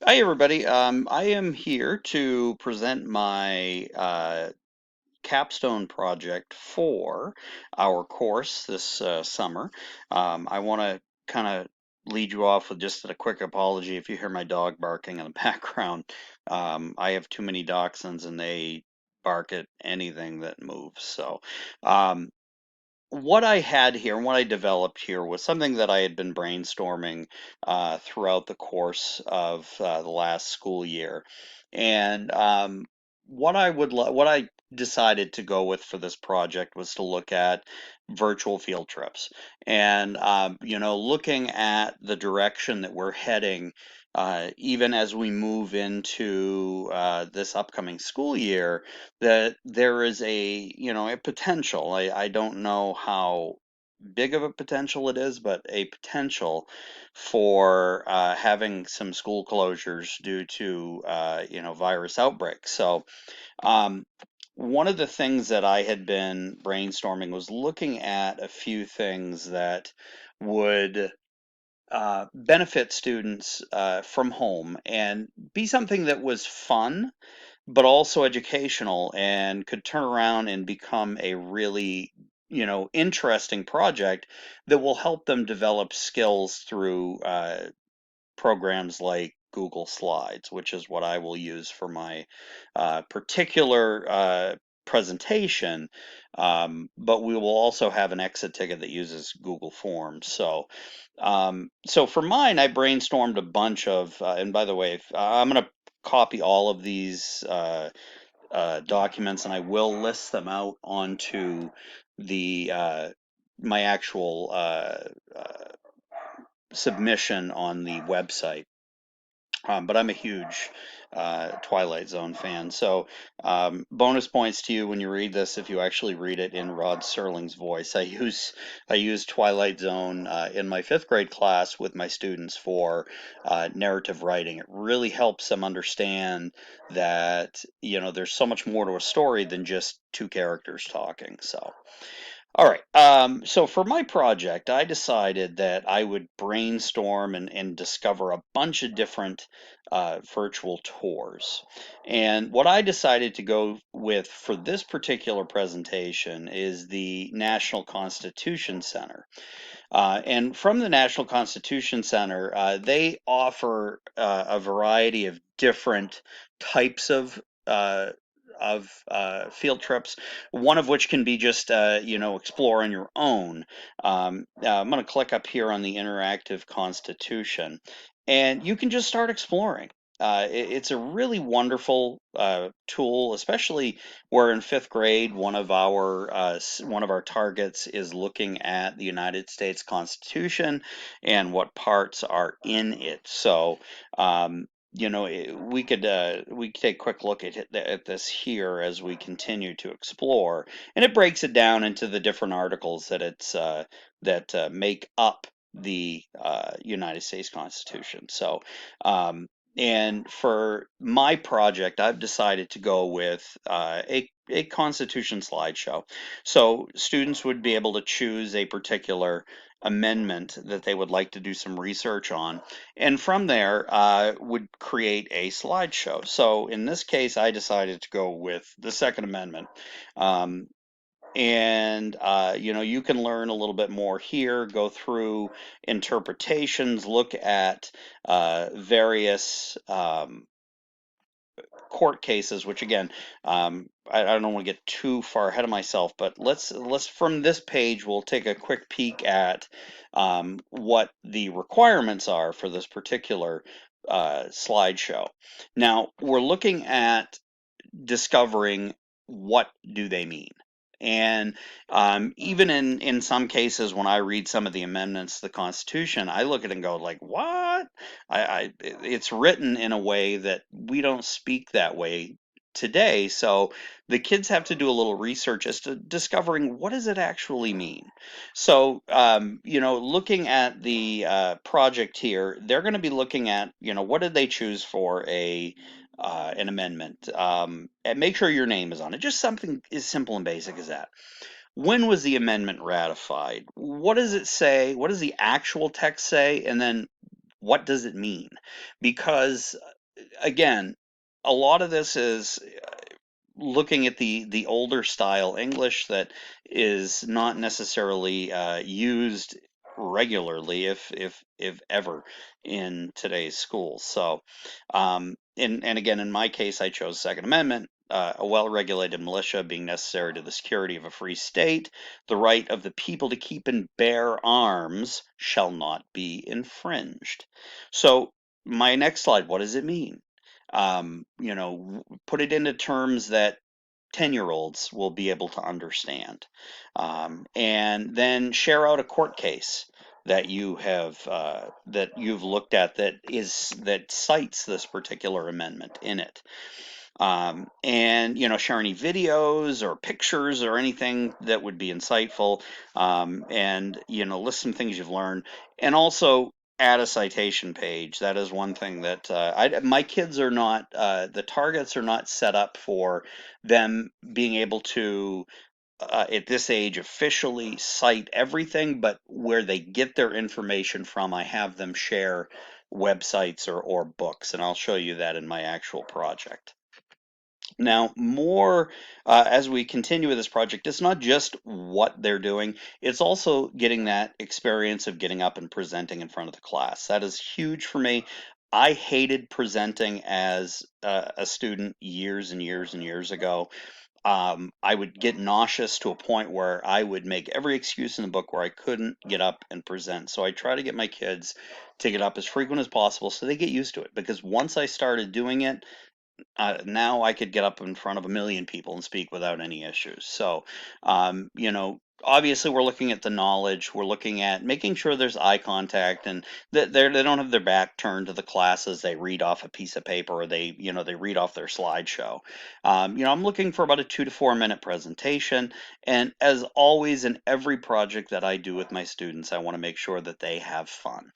Hi, everybody. I am here to present my capstone project for our course this summer. I want to kind of lead you off with just a quick apology if you hear my dog barking in the background. I have too many dachshunds and they bark at anything that moves. So, um, what I had here and what I developed here was something that I had been brainstorming throughout the course of the last school year. And what I decided to go with for this project was to look at virtual field trips. And looking at the direction that we're heading, even as we move into this upcoming school year, that there is a potential. I don't know how big of a potential it is, but a potential for having some school closures due to virus outbreaks. So um, one of the things that I had been brainstorming was looking at a few things that would benefit students from home and be something that was fun but also educational and could turn around and become a really interesting project that will help them develop skills through programs like Google Slides, which is what I will use for my particular presentation. But we will also have an exit ticket that uses Google Forms. So for mine, I brainstormed a bunch of, and by the way, I'm going to copy all of these documents and I will list them out onto the my actual submission on the website. But I'm a huge Twilight Zone fan. So, bonus points to you when you read this if you actually read it in Rod Serling's voice. I use Twilight Zone in my fifth grade class with my students for narrative writing. It really helps them understand that there's so much more to a story than just two characters talking. So. All right. So for my project, I decided that I would brainstorm and discover a bunch of different virtual tours. And what I decided to go with for this particular presentation is the National Constitution Center. And from the National Constitution Center, they offer a variety of different types of field trips. One of which can be just explore on your own. I'm going to click up here on the interactive Constitution, and you can just start exploring. It's a really wonderful tool, especially where in fifth grade, one of our targets is looking at the United States Constitution and what parts are in it. So, we could take a quick look at this here as we continue to explore, and it breaks it down into the different articles that make up the United States Constitution. So, um, and for my project, I've decided to go with a Constitution slideshow. So students would be able to choose a particular amendment that they would like to do some research on, and from there would create a slideshow. So in this case, I decided to go with the Second Amendment. Um, and you can learn a little bit more here, go through interpretations, look at various court cases, which again, I don't want to get too far ahead of myself, but let's from this page, we'll take a quick peek at what the requirements are for this particular slideshow. Now, we're looking at discovering what do they mean. And even in some cases, when I read some of the amendments to the Constitution, I look at it and go like, "What?" It's written in a way that we don't speak that way today. So the kids have to do a little research as to discovering what does it actually mean. So looking at the project here, they're going to be looking at what did they choose for an amendment, and make sure your name is on it. Just something as simple and basic as that. When was the amendment ratified? What does it say? What does the actual text say? And then what does it mean? Because again, a lot of this is looking at the older style English that is not necessarily used regularly, if ever, in today's schools. So, and again, in my case, I chose Second Amendment. A well-regulated militia being necessary to the security of a free state, the right of the people to keep and bear arms shall not be infringed. So, my next slide, what does it mean? Put it into terms that 10-year-olds will be able to understand. And then share out a court case that you've looked at that cites this particular amendment in it. And share any videos or pictures or anything that would be insightful, and list some things you've learned, and also add a citation page. That is one thing that my kids are not, the targets are not set up for them being able to, at this age, officially cite everything, but where they get their information from, I have them share websites or books, and I'll show you that in my actual project. Now, more as we continue with this project, it's not just what they're doing, it's also getting that experience of getting up and presenting in front of the class. That is huge for me. I hated presenting as a student years and years and years ago. I would get nauseous to a point where I would make every excuse in the book where I couldn't get up and present. So I try to get my kids to get up as frequent as possible so they get used to it. Because once I started doing it, now I could get up in front of a million people and speak without any issues. So, obviously we're looking at the knowledge. We're looking at making sure there's eye contact and that they don't have their back turned to the class as they read off a piece of paper or they read off their slideshow. I'm looking for about a 2 to 4 minute presentation. And as always, in every project that I do with my students, I want to make sure that they have fun.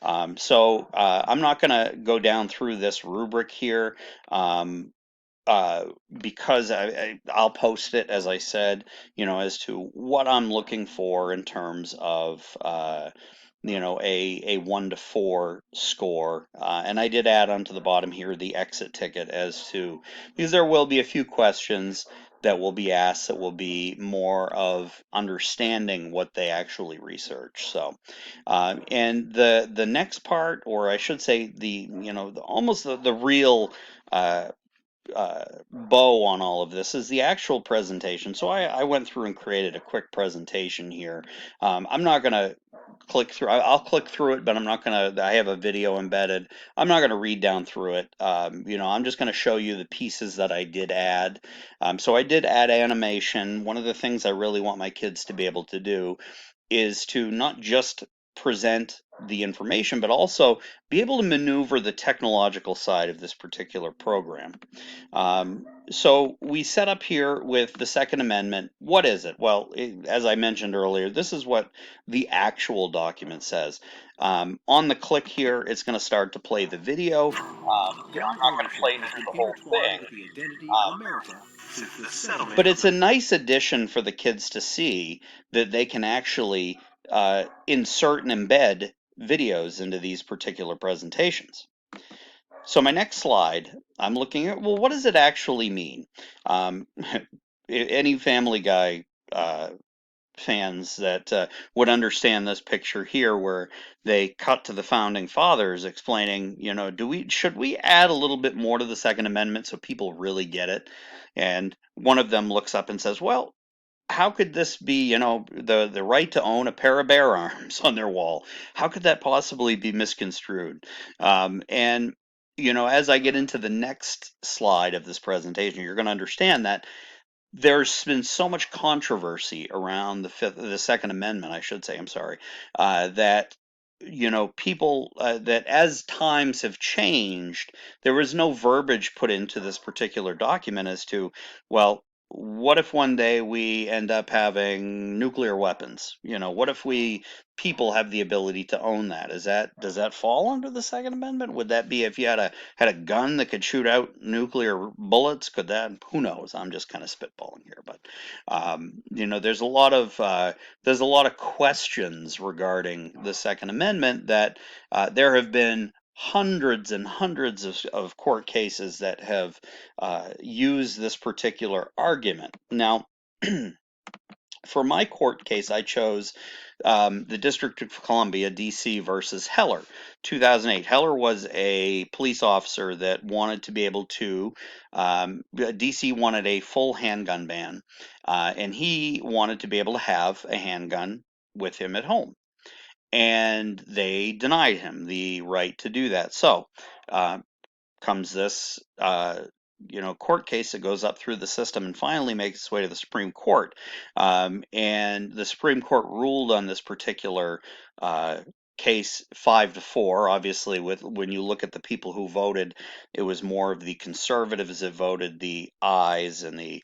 I'm not going to go down through this rubric here, um, uh, because I'll post it, as I said, as to what I'm looking for in terms of a 1 to 4 score. And I did add onto the bottom here the exit ticket as to, because there will be a few questions that will be asked that will be more of understanding what they actually research. So, and the next part, or I should say almost the real uh, bow on all of this is the actual presentation. So I went through and created a quick presentation here. I'm not going to click through. I'll click through it, but I'm not going to. I have a video embedded. I'm not going to read down through it. I'm just going to show you the pieces that I did add. So I did add animation. One of the things I really want my kids to be able to do is to not just present the information, but also be able to maneuver the technological side of this particular program. So we set up here with the Second Amendment. What is it? Well, as I mentioned earlier, this is what the actual document says. On the click here, it's going to start to play the video. Gun I'm not going to ownership play has through been the whole intertwined thing, with the identity of America since the settlement but of it's a nice addition for the kids to see that they can actually insert and embed videos into these particular presentations. So my next slide, I'm looking at, well, what does it actually mean? Um, any Family Guy fans that would understand this picture here, where they cut to the founding fathers explaining, should we add a little bit more to the Second Amendment so people really get it? And one of them looks up and says, well, how could this be, the right to own a pair of bear arms on their wall? How could that possibly be misconstrued? And as I get into the next slide of this presentation, you're going to understand that there's been so much controversy around the Second Amendment, I should say, I'm sorry, that people that as times have changed, there was no verbiage put into this particular document as to, well, what if one day we end up having nuclear weapons? What if people have the ability to own that? Does that fall under the Second Amendment? Would that be if you had a gun that could shoot out nuclear bullets? Could that? Who knows? I'm just kind of spitballing here, but there's a lot of questions regarding the Second Amendment that there have been hundreds and hundreds of court cases that have used this particular argument. Now, for my court case, I chose the District of Columbia, DC versus Heller, 2008. Heller was a police officer that wanted to be able to, DC wanted a full handgun ban, and he wanted to be able to have a handgun with him at home. And they denied him the right to do that. So, uh, comes this court case that goes up through the system and finally makes its way to the Supreme Court. And the Supreme Court ruled on this particular case 5-4. Obviously, with when you look at the people who voted, it was more of the conservatives that voted the ayes and the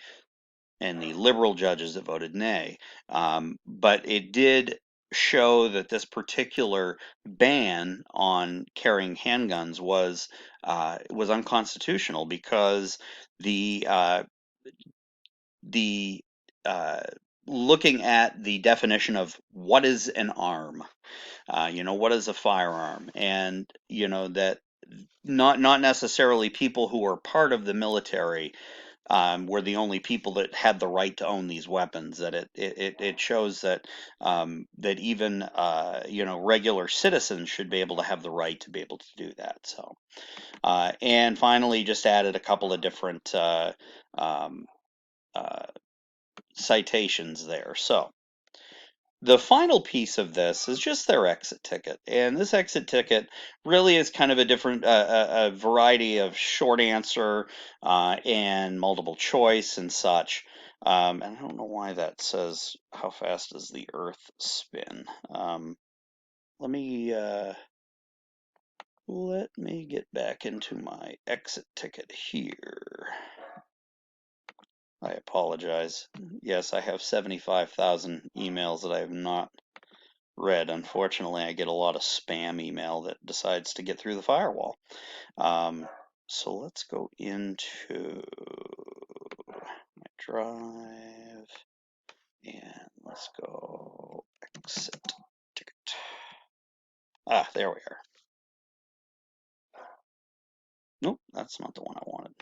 liberal judges that voted nay. But it did show that this particular ban on carrying handguns was unconstitutional because the uh, the uh, looking at the definition of what is an arm, what is a firearm, and that not necessarily people who are part of the military were the only people that had the right to own these weapons. That it shows that that even regular citizens should be able to have the right to be able to do that. So and finally, just added a couple of different um, uh, citations there. So the final piece of this is just their exit ticket, and this exit ticket really is kind of a different a variety of short answer and multiple choice and such. And I don't know why that says how fast does the Earth spin. Let me uh, let me get back into my exit ticket here. I apologize. Yes, I have 75,000 emails that I have not read. Unfortunately, I get a lot of spam email that decides to get through the firewall. So let's go into my drive and let's go exit ticket. Ah, there we are. Nope, that's not the one I wanted.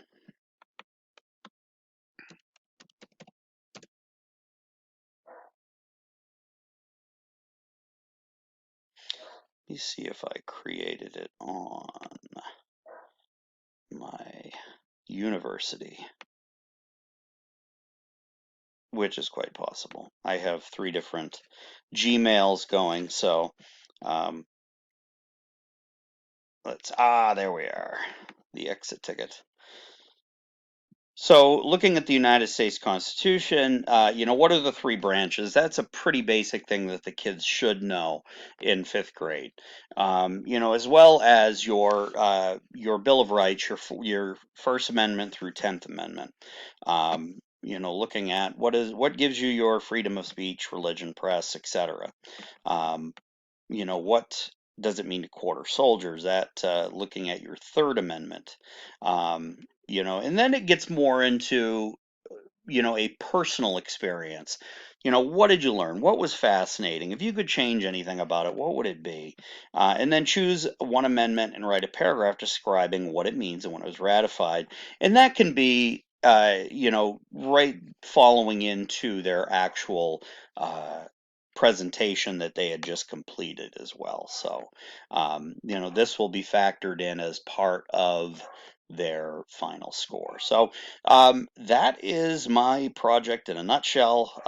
Let me see if I created it on my university, which is quite possible. I have 3 different Gmails going, so um, there we are, the exit ticket. So, looking at the United States Constitution, what are the 3 branches? That's a pretty basic thing that the kids should know in 5th grade. As well as your Bill of Rights, your First Amendment through 10th Amendment. Looking at what gives you your freedom of speech, religion, press, etc. What does it mean to quarter soldiers? That looking at your Third Amendment, and then it gets more into a personal experience. What did you learn? What was fascinating? If you could change anything about it, what would it be? And then choose one amendment and write a paragraph describing what it means and when it was ratified. And that can be, right following into their actual presentation that they had just completed as well. So, this will be factored in as part of their final score. So, that is my project in a nutshell.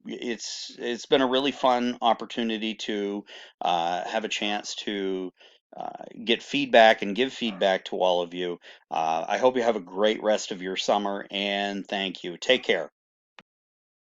It's been a really fun opportunity to have a chance to get feedback and give feedback to all of you. I hope you have a great rest of your summer, and thank you. Take care.